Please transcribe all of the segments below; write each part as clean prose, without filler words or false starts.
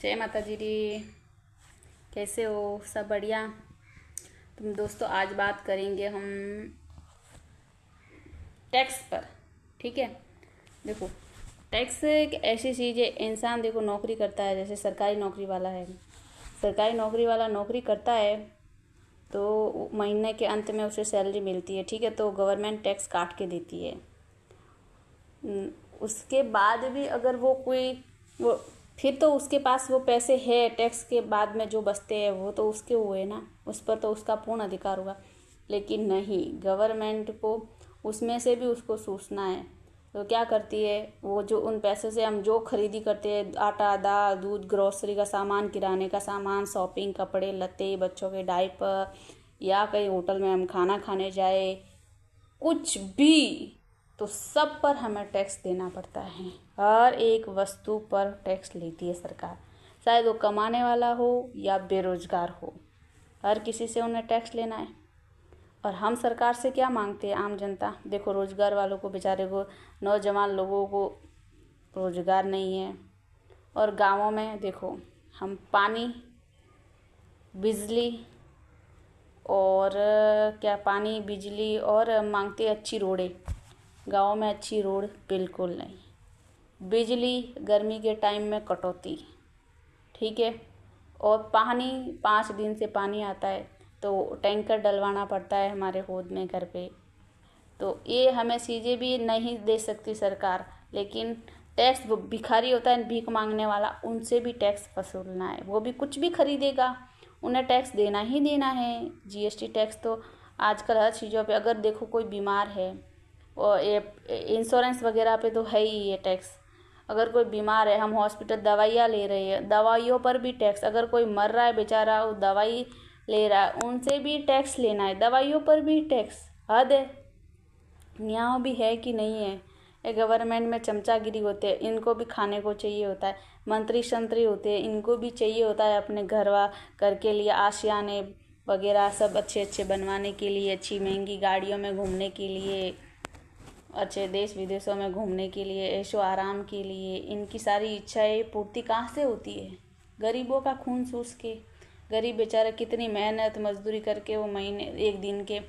जय माता जी दी। कैसे हो? सब बढ़िया। तुम दोस्तों आज बात करेंगे हम टैक्स पर। ठीक है। देखो, टैक्स एक ऐसी चीज़ है, इंसान देखो नौकरी करता है, जैसे सरकारी नौकरी वाला है। सरकारी नौकरी वाला नौकरी करता है तो महीने के अंत में उसे सैलरी मिलती है। ठीक है, तो गवर्नमेंट टैक्स काट के देती है। उसके बाद भी अगर वो फिर तो उसके पास वो पैसे है, टैक्स के बाद में जो बचते हैं वो तो उसके हुए ना, उस पर तो उसका पूर्ण अधिकार होगा। लेकिन नहीं, गवर्नमेंट को उसमें से भी उसको सोचना है। तो क्या करती है वो, जो उन पैसे से हम जो खरीदी करते हैं, आटा दाल दूध ग्रोसरी का सामान, किराने का सामान, शॉपिंग, कपड़े लत्ते, बच्चों के डायपर, या कहीं होटल में हम खाना खाने जाए, कुछ भी, तो सब पर हमें टैक्स देना पड़ता है। हर एक वस्तु पर टैक्स लेती है सरकार, चाहे वो कमाने वाला हो या बेरोजगार हो, हर किसी से उन्हें टैक्स लेना है। और हम सरकार से क्या मांगते हैं? आम जनता देखो, रोजगार वालों को, बेचारे को, नौजवान लोगों को रोजगार नहीं है। और गाँवों में देखो, हम पानी, बिजली और क्या, पानी बिजली और मांगते अच्छी रोडें। गाँव में अच्छी रोड बिल्कुल नहीं। बिजली गर्मी के टाइम में कटौती। ठीक है। और पानी 5 दिन से पानी आता है तो टैंकर डलवाना पड़ता है हमारे होद में घर पे। तो ये हमें चीज़ें भी नहीं दे सकती सरकार। लेकिन टैक्स, वो भिखारी होता है भीख मांगने वाला, उनसे भी टैक्स वसूलना है। वो भी कुछ भी खरीदेगा, उन्हें टैक्स देना ही देना है। जीएसटी टैक्स तो आजकल हर चीज़ों पे, अगर देखो कोई बीमार है और ये इंश्योरेंस वगैरह पे तो है ही ये टैक्स। अगर कोई बीमार है, हम हॉस्पिटल दवाइयाँ ले रहे हैं, दवाइयों पर भी टैक्स। अगर कोई मर रहा है बेचारा, वो दवाई ले रहा है, उनसे भी टैक्स लेना है, दवाइयों पर भी टैक्स। हद है। यहाँ भी है कि नहीं है? ये गवर्नमेंट में चमचागिरी होते हैं, इनको भी खाने को चाहिए होता है। मंत्री संतरी होते हैं, इनको भी चाहिए होता है अपने घर के लिए आशियाने वगैरह सब अच्छे अच्छे बनवाने के लिए, अच्छी महंगी गाड़ियों में घूमने के लिए, अच्छे देश विदेशों में घूमने के लिए, ऐशो आराम के लिए। इनकी सारी इच्छाएं पूर्ति कहाँ से होती है? गरीबों का खून चूस के। गरीब बेचारा कितनी मेहनत मजदूरी करके वो महीने, एक दिन के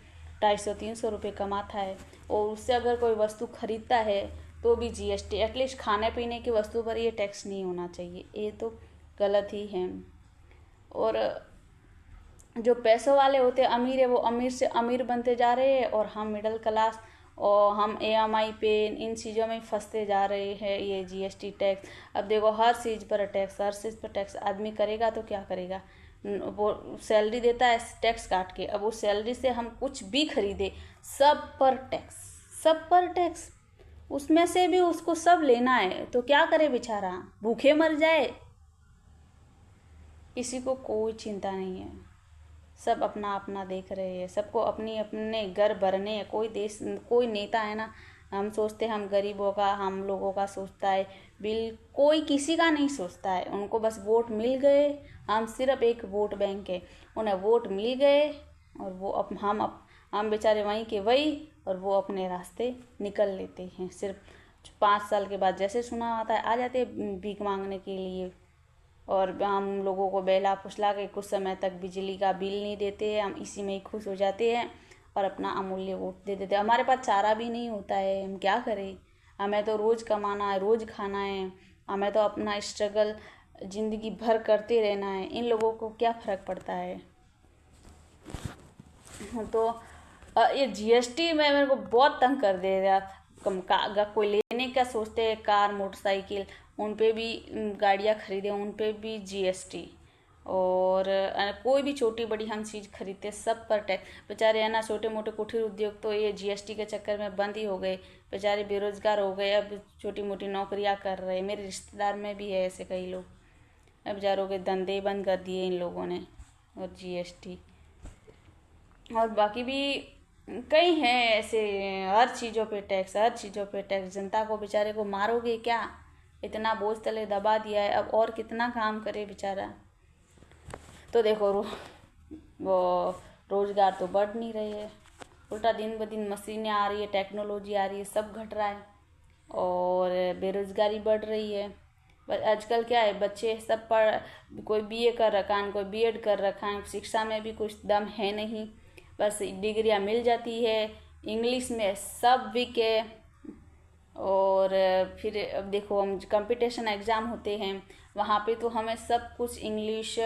250-300 रुपये कमाता है, और उससे अगर कोई वस्तु खरीदता है तो भी जीएसटी। एटलीस्ट खाने पीने की वस्तु पर ये टैक्स नहीं होना चाहिए, ये तो गलत ही है। और जो पैसों वाले होते हैं, अमीर है, वो अमीर से अमीर बनते जा रहे हैं, और हम मिडिल क्लास और हम ईएमआई पे इन चीज़ों में फंसते जा रहे हैं। ये जीएसटी टैक्स, अब देखो हर चीज़ पर टैक्स, हर चीज़ पर टैक्स। आदमी करेगा तो क्या करेगा? वो सैलरी देता है टैक्स काट के, अब वो सैलरी से हम कुछ भी खरीदे, सब पर टैक्स, सब पर टैक्स। उसमें से भी उसको सब लेना है तो क्या करे बेचारा? भूखे मर जाए? किसी को कोई चिंता नहीं है। सब अपना अपना देख रहे हैं, सबको अपनी अपने घर भरने हैं। कोई नेता है ना, हम सोचते हैं हम गरीबों का, हम लोगों का सोचता है। कोई किसी का नहीं सोचता है। उनको बस वोट मिल गए, हम सिर्फ एक वोट बैंक है, उन्हें वोट मिल गए और वो हम बेचारे वहीं के वही, और वो अपने रास्ते निकल लेते हैं। सिर्फ 5 साल के बाद जैसे सुना आता है आ जाते हैं भीख मांगने के लिए, और हम लोगों को बहला फुसला के कुछ समय तक बिजली का बिल नहीं देते हैं। हम इसी में ही खुश हो जाते हैं और अपना अमूल्य वोट दे देते हैं। हमारे पास चारा भी नहीं होता है, हम क्या करें? हमें तो रोज़ कमाना है, रोज़ खाना है, हमें तो अपना स्ट्रगल ज़िंदगी भर करते रहना है। इन लोगों को क्या फ़र्क पड़ता है? तो ये जीएसटी में मेरे को बहुत तंग कर दे रहा था। कोई लेने का सोचते हैं, कार मोटरसाइकिल, उन पे भी, गाड़ियाँ खरीदे उन पे भी जीएसटी। और कोई भी छोटी बड़ी हम चीज़ खरीदते सब पर टैक्स। बेचारे है ना, छोटे मोटे कुटीर उद्योग तो ये जीएसटी के चक्कर में बंद ही हो गए। बेचारे बेरोजगार हो गए, अब छोटी मोटी नौकरियां कर रहे हैं। मेरे रिश्तेदार में भी है ऐसे कई लोग, अब बेचारों के धंधे बंद कर दिए इन लोगों ने। और जीएसटी और बाकी भी कई हैं ऐसे, हर चीज़ों पे टैक्स, हर चीज़ों पे टैक्स। जनता को बेचारे को मारोगे क्या? इतना बोझ तले दबा दिया है, अब और कितना काम करे बेचारा? तो देखो वो रोज़गार तो बढ़ नहीं रहे है, उल्टा दिन ब दिन मशीनें आ रही है, टेक्नोलॉजी आ रही है, सब घट रहा है और बेरोज़गारी बढ़ रही है। आजकल क्या है, बच्चे सब पढ़, कोई बीए कर रखा है, कोई बीएड कर रखा है, शिक्षा में भी कुछ दम है नहीं, बस डिग्रियां मिल जाती है। इंग्लिश में सब वीक है। और फिर अब देखो, हम कंपटीशन एग्ज़ाम होते हैं वहाँ पे तो हमें सब कुछ इंग्लिश,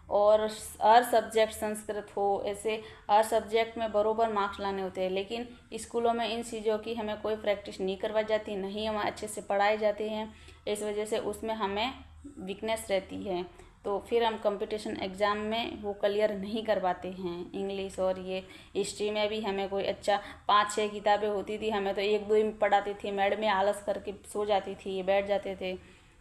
और हर सब्जेक्ट, संस्कृत हो, ऐसे हर सब्जेक्ट में बरोबर मार्क्स लाने होते हैं। लेकिन स्कूलों में इन चीज़ों की हमें कोई प्रैक्टिस नहीं करवाई जाती, नहीं हम अच्छे से पढ़ाए जाते हैं। इस वजह से उसमें हमें वीकनेस रहती है, तो फिर हम कंपटीशन एग्ज़ाम में वो क्लियर नहीं कर पाते हैं। इंग्लिश और ये हिस्ट्री में भी हमें कोई अच्छा 5-6 किताबें होती थी, हमें तो 1-2 ही पढ़ाती थी, मैडम आलस करके सो जाती थी, बैठ जाते थे।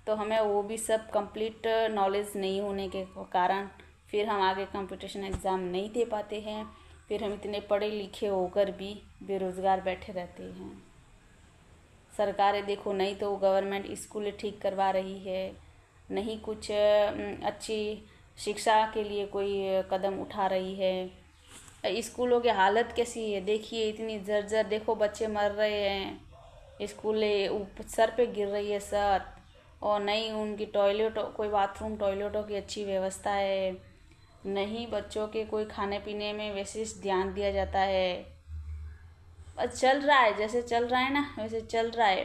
तो हमें वो भी सब कंप्लीट नॉलेज नहीं होने के कारण फिर हम आगे कंपटीशन एग्ज़ाम नहीं दे पाते हैं। फिर हम इतने पढ़े लिखे होकर भी बेरोज़गार बैठे रहते हैं। सरकारें देखो, नहीं तो गवर्नमेंट स्कूल ठीक करवा रही है, नहीं कुछ अच्छी शिक्षा के लिए कोई कदम उठा रही है। स्कूलों की हालत कैसी है देखिए, इतनी जर्जर, देखो बच्चे मर रहे हैं, स्कूल सर पे गिर रही है सर, और नहीं उनकी टॉयलेट, कोई बाथरूम टॉयलेटों की अच्छी व्यवस्था है, नहीं बच्चों के कोई खाने पीने में विशेष ध्यान दिया जाता है। बस चल रहा है, जैसे चल रहा है ना वैसे चल रहा है।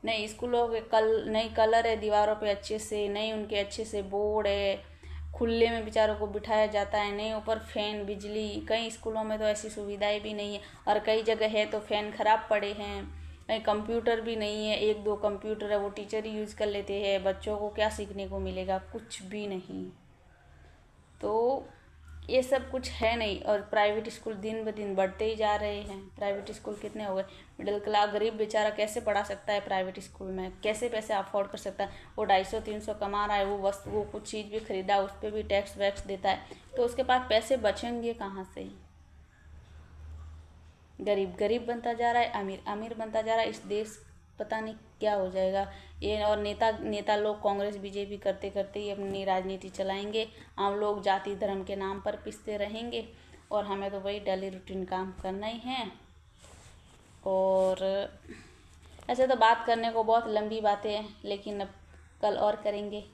नई स्कूलों के नई कलर है दीवारों पे अच्छे से, नई उनके अच्छे से बोर्ड है, खुले में बेचारों को बिठाया जाता है, नहीं ऊपर फैन, बिजली। कई स्कूलों में तो ऐसी सुविधाएं भी नहीं है, और कई जगह है तो फैन खराब पड़े हैं। कहीं कंप्यूटर भी नहीं है, 1-2 कंप्यूटर है वो टीचर ही यूज़ कर लेते हैं, बच्चों को क्या सीखने को मिलेगा, कुछ भी नहीं। तो ये सब कुछ है नहीं। और प्राइवेट स्कूल दिन ब दिन बढ़ते ही जा रहे हैं। प्राइवेट स्कूल कितने हो गए, मिडिल क्लास गरीब बेचारा कैसे पढ़ा सकता है प्राइवेट स्कूल में, कैसे पैसे अफोर्ड कर सकता है। वो 250-300 कमा रहा है, वो वस्तु, वो कुछ चीज़ भी खरीदा, उस पर भी टैक्स वैक्स देता है, तो उसके पास पैसे बचेंगे कहाँ से। गरीब गरीब बनता जा रहा है, अमीर अमीर बनता जा रहा है। इस देश पता नहीं क्या हो जाएगा ये। और नेता लोग कांग्रेस बीजेपी करते करते ही अपनी राजनीति चलाएंगे, हम लोग जाति धर्म के नाम पर पिसते रहेंगे, और हमें तो वही डेली रूटीन काम करना ही है। और ऐसे तो बात करने को बहुत लंबी बातें हैं, लेकिन अब कल और करेंगे।